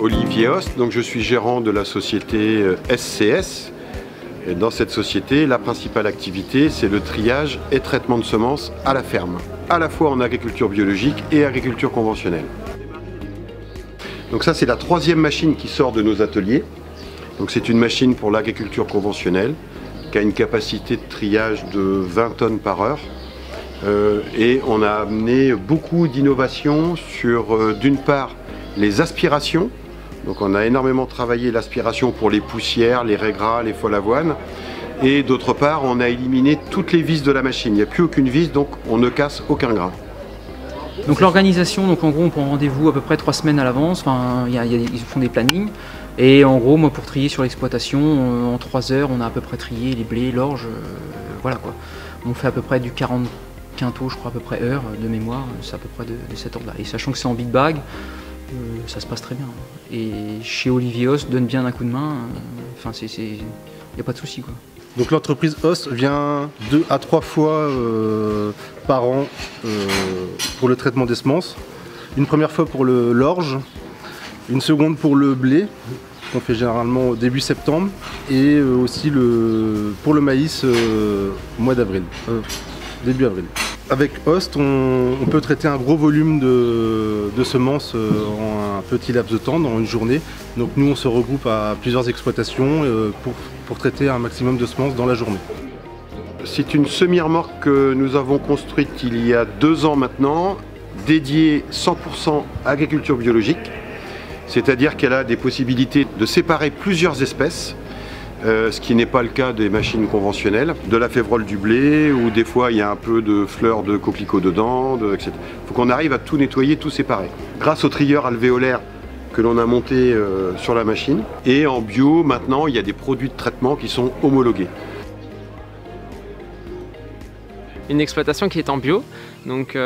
Olivier Host, donc je suis gérant de la société SCS. Et dans cette société, la principale activité, c'est le triage et traitement de semences à la ferme, à la fois en agriculture biologique et agriculture conventionnelle. Donc ça, c'est la troisième machine qui sort de nos ateliers. Donc c'est une machine pour l'agriculture conventionnelle qui a une capacité de triage de 20 tonnes par heure. Et on a amené beaucoup d'innovations sur, d'une part, les aspirations. Donc on a énormément travaillé l'aspiration pour les poussières, les raies gras, les folles avoines. Et d'autre part, on a éliminé toutes les vis de la machine. Il n'y a plus aucune vis, donc on ne casse aucun grain. Donc l'organisation, donc en gros on prend rendez-vous à peu près 3 semaines à l'avance, enfin, ils font des plannings. Et en gros, moi pour trier sur l'exploitation, en 3 heures, on a à peu près trié les blés, l'orge, voilà quoi. On fait à peu près du 40 quintaux, je crois à peu près heure de mémoire, c'est à peu près de cet ordre-là. Et sachant que c'est en big bag, ça se passe très bien. Et chez Olivier Host donne bien un coup de main, enfin il n'y a pas de souci quoi. Donc l'entreprise Host vient 2 à 3 fois par an pour le traitement des semences. Une première fois pour l'orge, une seconde pour le blé, qu'on fait généralement au début septembre, et aussi pour le maïs au mois d'avril, début avril. Avec Host, on peut traiter un gros volume de semences en un petit laps de temps, dans une journée. Donc nous, on se regroupe à plusieurs exploitations pour traiter un maximum de semences dans la journée. C'est une semi-remorque que nous avons construite il y a 2 ans maintenant, dédiée 100% agriculture biologique. C'est-à-dire qu'elle a des possibilités de séparer plusieurs espèces, ce qui n'est pas le cas des machines conventionnelles, de la févrole du blé, ou des fois il y a un peu de fleurs de coquelicot dedans, etc. Il faut qu'on arrive à tout nettoyer, tout séparer. Grâce au trieur alvéolaire que l'on a monté sur la machine, et en bio, maintenant, il y a des produits de traitement qui sont homologués. Une exploitation qui est en bio, donc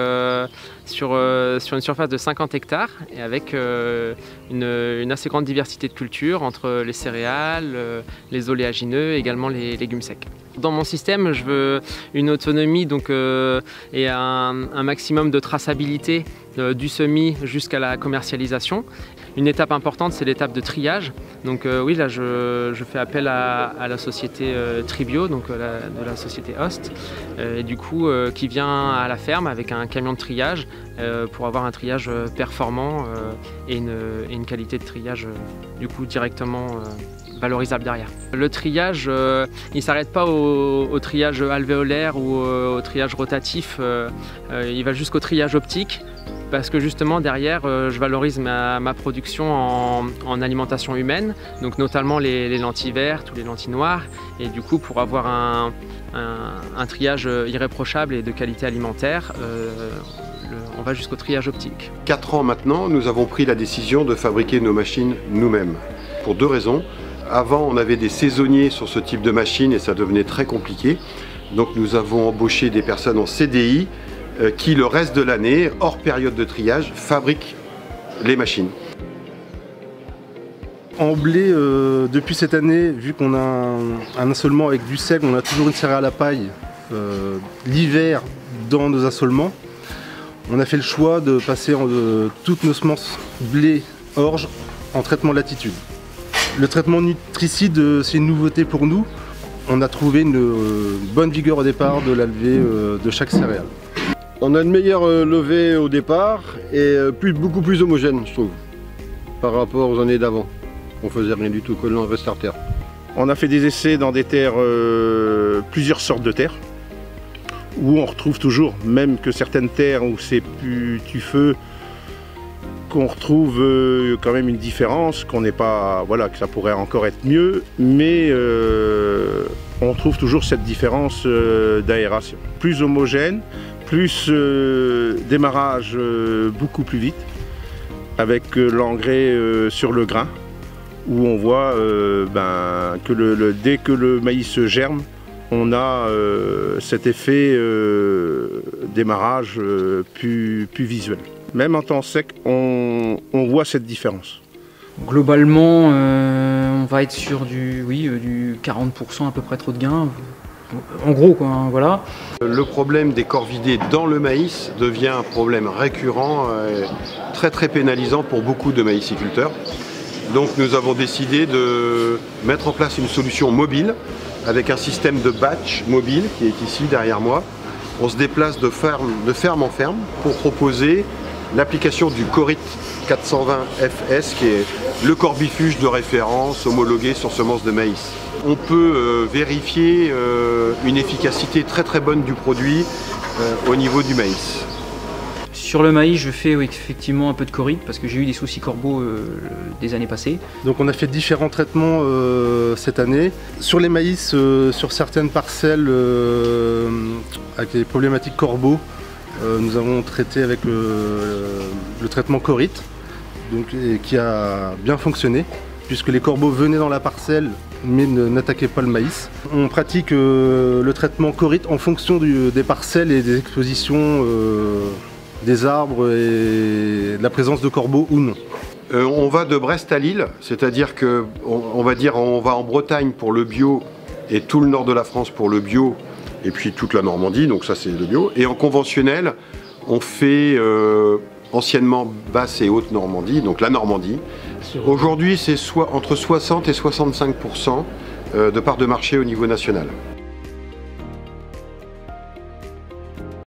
sur une surface de 50 hectares et avec une assez grande diversité de cultures entre les céréales, les oléagineux et également les légumes secs. Dans mon système, je veux une autonomie donc, et un maximum de traçabilité du semis jusqu'à la commercialisation. Une étape importante, c'est l'étape de triage. Donc oui, là je fais appel à la société Tribio, donc de la société Host, et du coup qui vient à la ferme avec un camion de triage pour avoir un triage performant et une qualité de triage du coup directement valorisable derrière. Le triage, il ne s'arrête pas au triage alvéolaire ou au triage rotatif, il va jusqu'au triage optique. Parce que justement derrière je valorise ma production en alimentation humaine, donc notamment les lentilles vertes ou les lentilles noires, et du coup pour avoir un triage irréprochable et de qualité alimentaire, on va jusqu'au triage optique. 4 ans maintenant, nous avons pris la décision de fabriquer nos machines nous-mêmes, pour 2 raisons. Avant on avait des saisonniers sur ce type de machine et ça devenait très compliqué, donc nous avons embauché des personnes en CDI qui, le reste de l'année, hors période de triage, fabriquent les machines. En blé, depuis cette année, vu qu'on a un assolement avec du seigle, on a toujours une céréale à paille l'hiver dans nos assolements. On a fait le choix de passer toutes nos semences blé, orge en traitement latitude. Le traitement nutricide, c'est une nouveauté pour nous. On a trouvé une bonne vigueur au départ de la levée de chaque céréale. On a une meilleure levée au départ et beaucoup plus homogène, je trouve, par rapport aux années d'avant. On faisait rien du tout que l'on reste par terre. On a fait des essais dans des terres, plusieurs sortes de terres, où on retrouve toujours, même que certaines terres où c'est plus tufeux, qu'on retrouve quand même une différence, qu'on n'est pas, voilà, que ça pourrait encore être mieux, mais on trouve toujours cette différence d'aération. Plus homogène, plus démarrage beaucoup plus vite, avec l'engrais sur le grain, où on voit que dès que le maïs germe, on a cet effet démarrage plus visuel. Même en temps sec, on voit cette différence. Globalement, on va être sur du 40% à peu près trop de gain. En gros, quoi, hein, voilà. Le problème des corvidés dans le maïs devient un problème récurrent, très pénalisant pour beaucoup de maïsiculteurs. Donc nous avons décidé de mettre en place une solution mobile avec un système de batch mobile qui est ici derrière moi. On se déplace de ferme en ferme pour proposer l'application du Corit 420 FS qui est le corbifuge de référence homologué sur semences de maïs. On peut vérifier une efficacité très très bonne du produit au niveau du maïs. Sur le maïs, je fais effectivement un peu de Corit parce que j'ai eu des soucis corbeaux des années passées. Donc on a fait différents traitements cette année. Sur les maïs, sur certaines parcelles avec des problématiques corbeaux, nous avons traité avec le traitement Corit, donc, qui a bien fonctionné puisque les corbeaux venaient dans la parcelle mais n'attaquaient pas le maïs. On pratique le traitement Corit en fonction des parcelles et des expositions des arbres et de la présence de corbeaux ou non. On va de Brest à Lille, c'est-à-dire que on va en Bretagne pour le bio et tout le nord de la France pour le bio et puis toute la Normandie, donc ça c'est le bio. Et en conventionnel, on fait anciennement Basse et Haute Normandie, donc la Normandie. Aujourd'hui c'est entre 60 et 65% de part de marché au niveau national.